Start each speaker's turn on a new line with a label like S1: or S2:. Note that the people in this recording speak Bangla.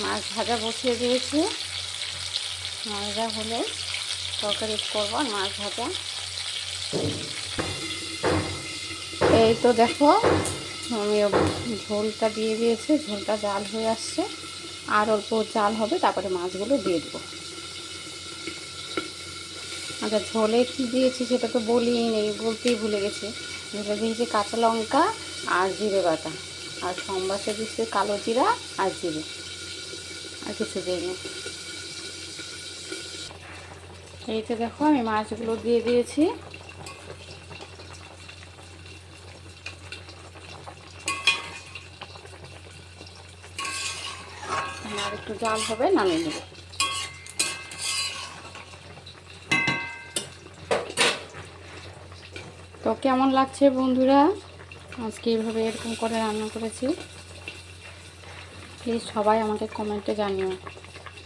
S1: মাছ ভাজা বসিয়ে দিয়েছি। মাছ ভাজা হলে তরকারি করবো। মাছ ভাজা এই তো দেখো, আমি ঝোলটা দিয়ে দিয়েছি। ঝোলটা জাল হয়ে আসছে, আর অল্প জাল হবে, তারপরে মাছগুলো দিয়ে দেবো। আচ্ছা, ঝোলে কী দিয়েছি সেটা তো বলতেই ভুলে গেছি। ঝোলে দিয়েছি কাঁচা লঙ্কা আর জিরে বাটা, আর সম্বাসে দিচ্ছি কালো জিরা আর জিরে, আর কিছু দিইনি। এই তো দেখো, আমি মাছগুলো দিয়ে দিয়েছি। আর একটু জাল হবে, নামিয়ে নেব। তো কেমন লাগছে বন্ধুরা, আজকে এইভাবে এরকম করে রান্না করেছি। প্লিজ সবাই আমাকে কমেন্টে জানিও।